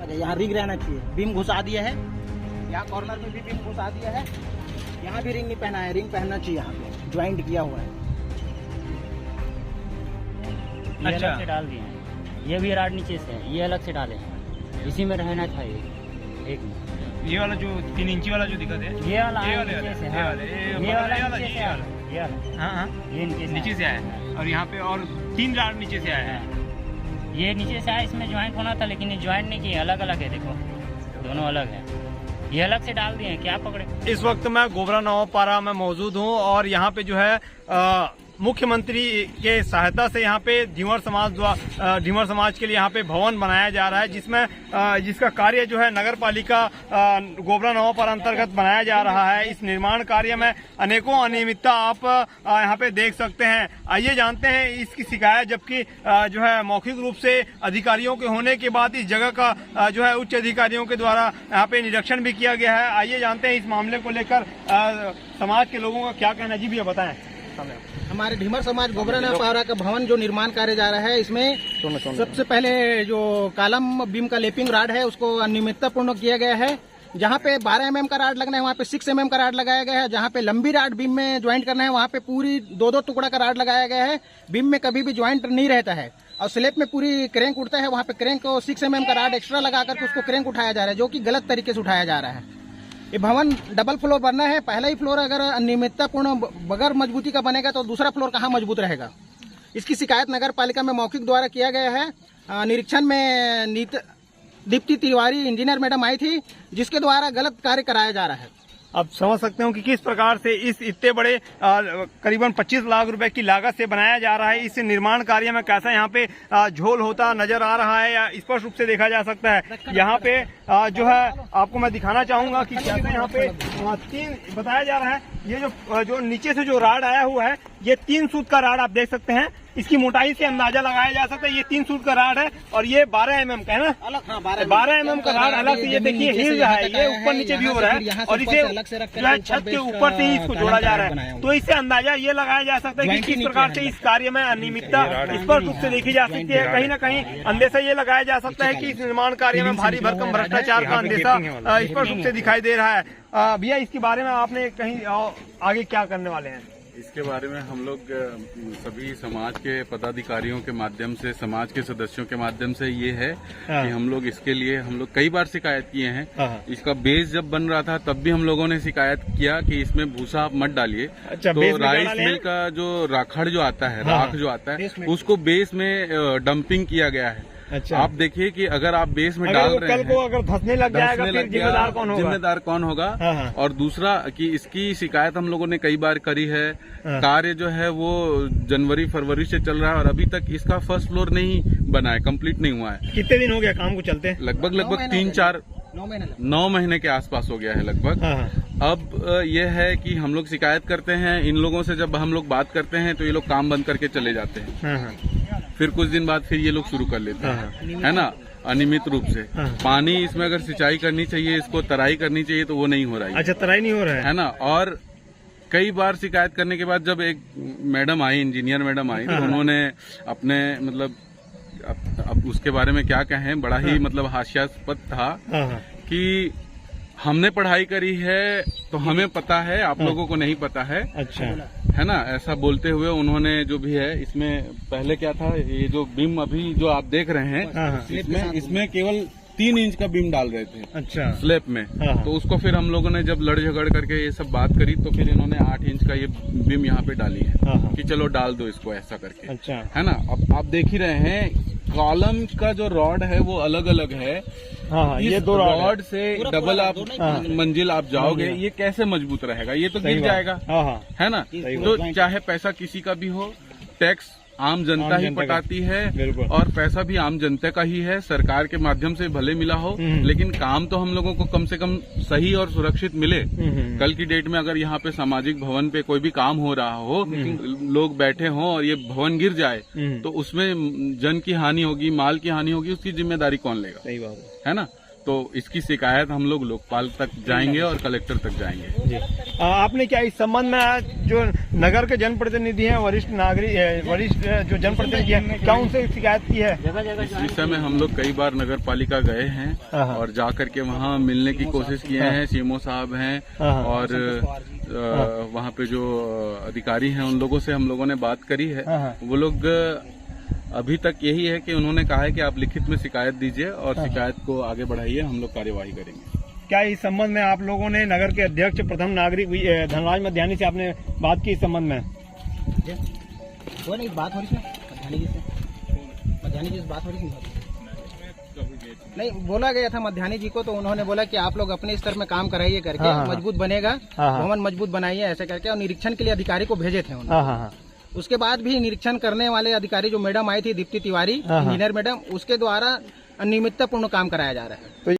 यहाँ रिंग रहना चाहिए। बीम घुसा दिया है, यहाँ कॉर्नर में भी बीम घुसा दिया है, यहाँ भी रिंग नहीं पहना है, रिंग पहनना चाहिए। यहाँ पे ज्वाइंट किया हुआ है। ये अलग से डाल दिए हैं, ये भी राड नीचे से है, ये अलग से डाले हैं, इसी में रहना था एक में। ये वाला जो 3 इंची वाला जो दिक्कत है, ये वाला ये वाले नीचे से, ये हाँ, वाले ये वाला नीचे से, ये वाला, हाँ हाँ ये नीचे से आया है। और यहाँ पे और 3 राड नीचे से आया है। ये नीचे से आया, इसमें ज्वाइंट होना था लेकिन ये ज्वाइंट नहीं किया, अलग अलग है, देखो दोनों अलग है, ये अलग से डाल दिए हैं। क्या पकड़े। इस वक्त मैं गोबरा नवापारा में मौजूद हूँ और यहाँ पे जो है मुख्यमंत्री के सहायता से यहाँ पे धीवर समाज के लिए यहाँ पे भवन बनाया जा रहा है, जिसमें जिसका कार्य जो है नगर पालिका गोबरा नवापारा अंतर्गत बनाया जा रहा है। इस निर्माण कार्य में अनेकों अनियमितता आप यहाँ पे देख सकते हैं। आइए जानते हैं इसकी शिकायत, जबकि जो है मौखिक रूप से अधिकारियों के होने के बाद इस जगह का जो है उच्च अधिकारियों के द्वारा यहाँ पे निरीक्षण भी किया गया है। आइए जानते हैं इस मामले को लेकर समाज के लोगों का क्या कहना है। जी भैया बताएं। हमारे ढीमर समाज गोबरा नवापारा का भवन जो निर्माण कार्य जा रहा है, इसमें सबसे पहले जो कालम बीम का लेपिंग राड है उसको अनियमितता पूर्ण किया गया है। जहाँ पे 12 mm का राड लगना है वहाँ पे 6 mm का राड लगाया गया है। जहाँ पे लंबी राड बीम में ज्वाइंट करना है वहाँ पे पूरी 2-2 टुकड़ा का राड लगाया गया है। बीम में कभी भी ज्वाइंट नहीं रहता है और स्लेब में पूरी क्रेंक उठता है, वहाँ पे क्रेंक को 6 mm का राड एक्स्ट्रा लगा करके उसको क्रेंक उठाया जा रहा है, जो कि गलत तरीके से उठाया जा रहा है। ये भवन डबल फ्लोर बनना है। पहला ही फ्लोर अगर अनियमितता पूर्ण बगैर मजबूती का बनेगा तो दूसरा फ्लोर कहाँ मजबूत रहेगा। इसकी शिकायत नगर पालिका में मौखिक द्वारा किया गया है। निरीक्षण में दीप्ति तिवारी इंजीनियर मैडम आई थी, जिसके द्वारा गलत कार्य कराया जा रहा है। अब समझ सकते हो कि किस प्रकार से इस इतने बड़े करीबन 25 लाख रुपए की लागत से बनाया जा रहा है। इस निर्माण कार्य में कैसा यहाँ पे झोल होता नजर आ रहा है या स्पष्ट रूप से देखा जा सकता है। यहाँ पे जो है आपको मैं दिखाना चाहूंगा कि कैसे यहाँ पे 3 बताया जा रहा है। ये जो नीचे से जो राड आया हुआ है, ये 3 सूत का राड आप देख सकते हैं। इसकी मोटाई से अंदाजा लगाया जा सकता है। ये 3 सूत का राड है और ये 12 mm का है ना, अलग 12 mm का राड अलग से। ये देखिए हिल रहा है, ये ऊपर नीचे भी हो रहा है और इसे जो है छत के ऊपर से ही इसको जोड़ा जा रहा है। तो इससे अंदाजा ये लगाया जा सकता है कि किस प्रकार से इस कार्य में अनियमितता स्पष्ट रूप से देखी जा सकती है। कहीं न कहीं अंदेशा ये लगाया जा सकता है कि इस निर्माण कार्य में भारी भरकम भ्रष्टाचार का अंदेशा स्पष्ट रूप से दिखाई दे रहा है। भैया इसके बारे में आपने कहीं आगे क्या करने वाले हैं? इसके बारे में हम लोग सभी समाज के पदाधिकारियों के माध्यम से, समाज के सदस्यों के माध्यम से ये है कि हम लोग इसके लिए कई बार शिकायत किए हैं। इसका बेस जब बन रहा था तब भी हम लोगों ने शिकायत किया कि इसमें भूसा आप मत डालिए। अच्छा, तो राइस मिल का जो राखड़ जो आता है, राख जो आता है, उसको बेस में डंपिंग किया गया है। अच्छा, आप देखिए कि अगर आप बेस में डाल रहे हैं, कल को अगर धंसने लग जाएगा फिर जिम्मेदार कौन होगा? और दूसरा कि इसकी शिकायत हम लोगों ने कई बार करी है। कार्य जो है वो जनवरी-फरवरी से चल रहा है और अभी तक इसका फर्स्ट फ्लोर नहीं बना है, कंप्लीट नहीं हुआ है। कितने दिन हो गया काम को चलते? लगभग 9 महीने के आसपास हो गया है लगभग। अब यह है कि हम लोग शिकायत करते हैं इन लोगों से, जब हम लोग बात करते हैं तो ये लोग काम बंद करके चले जाते हैं। फिर कुछ दिन बाद फिर ये लोग शुरू कर लेते हैं, है ना, अनियमित रूप से। पानी इसमें अगर सिंचाई करनी चाहिए, इसको तराई करनी चाहिए, तो वो नहीं हो रहा है। अच्छा, तराई नहीं हो रहा है ना। और कई बार शिकायत करने के बाद जब एक मैडम आई, इंजीनियर मैडम आई, तो उन्होंने अपने अब उसके बारे में क्या कहें, बड़ा ही मतलब हास्यास्पद था कि हमने पढ़ाई करी है तो हमें पता है, आप लोगों को नहीं पता है। अच्छा, है ना। ऐसा बोलते हुए उन्होंने जो भी है, इसमें पहले क्या था, ये जो बीम अभी जो आप देख रहे हैं, इसमें केवल 3 इंच का बीम डाल रहे थे। अच्छा, स्लैब में। तो उसको फिर हम लोगों ने जब लड़ झगड़ करके ये सब बात करी तो फिर इन्होंने 8 इंच का ये बीम यहाँ पे डाली है कि चलो डाल दो इसको ऐसा करके। अच्छा, है ना। अब आप देख ही रहे हैं कॉलम का जो रॉड है वो अलग अलग है। ये 2 रॉड से डबल आप मंजिल आप जाओगे, ये कैसे मजबूत रहेगा? ये तो गिर जाएगा, है ना। तो चाहे पैसा किसी का भी हो, टैक्स आम जनता ही पटाती है और पैसा भी आम जनता का ही है। सरकार के माध्यम से भले मिला हो, लेकिन काम तो हम लोगों को कम से कम सही और सुरक्षित मिले। कल की डेट में अगर यहाँ पे सामाजिक भवन पे कोई भी काम हो रहा हो, लोग बैठे हों और ये भवन गिर जाए, तो उसमें जन की हानि होगी, माल की हानि होगी, उसकी जिम्मेदारी कौन लेगा? सही बात है ना। तो इसकी शिकायत हम लोग लोकपाल तक जाएंगे और कलेक्टर तक जाएंगे। जी आपने क्या इस संबंध में जो नगर के जनप्रतिनिधि हैं, वरिष्ठ नागरिक, वरिष्ठ जो जनप्रतिनिधि हैं, क्या उनसे शिकायत की है? इस विषय में हम लोग कई बार नगर पालिका गए हैं और जा करके वहाँ मिलने की कोशिश किए हैं। सीएमओ साहब हैं और वहाँ पे जो अधिकारी हैं उन लोगों से हम लोगों ने बात करी है। वो लोग अभी तक यही है कि उन्होंने कहा है कि आप लिखित में शिकायत दीजिए और शिकायत को आगे बढ़ाइए, हम लोग कार्यवाही करेंगे। क्या इस संबंध में आप लोगों ने नगर के अध्यक्ष प्रथम नागरिक धनराज मध्यानी से आपने बात की इस संबंध में? वो नहीं बात हो रही मध्यानी जी से बात हो रही नहीं, बोला गया था मध्यानी जी को, तो उन्होंने बोला कि आप लोग अपने स्तर में काम कराइए करके मजबूत बनेगा, भवन मजबूत बनाइए ऐसे करके, और निरीक्षण के लिए अधिकारी को भेजे थे उन्होंने। उसके बाद भी निरीक्षण करने वाले अधिकारी जो मैडम आई थी दीप्ति तिवारी इंजीनियर मैडम, उसके द्वारा अनियमिततापूर्ण काम कराया जा रहा है।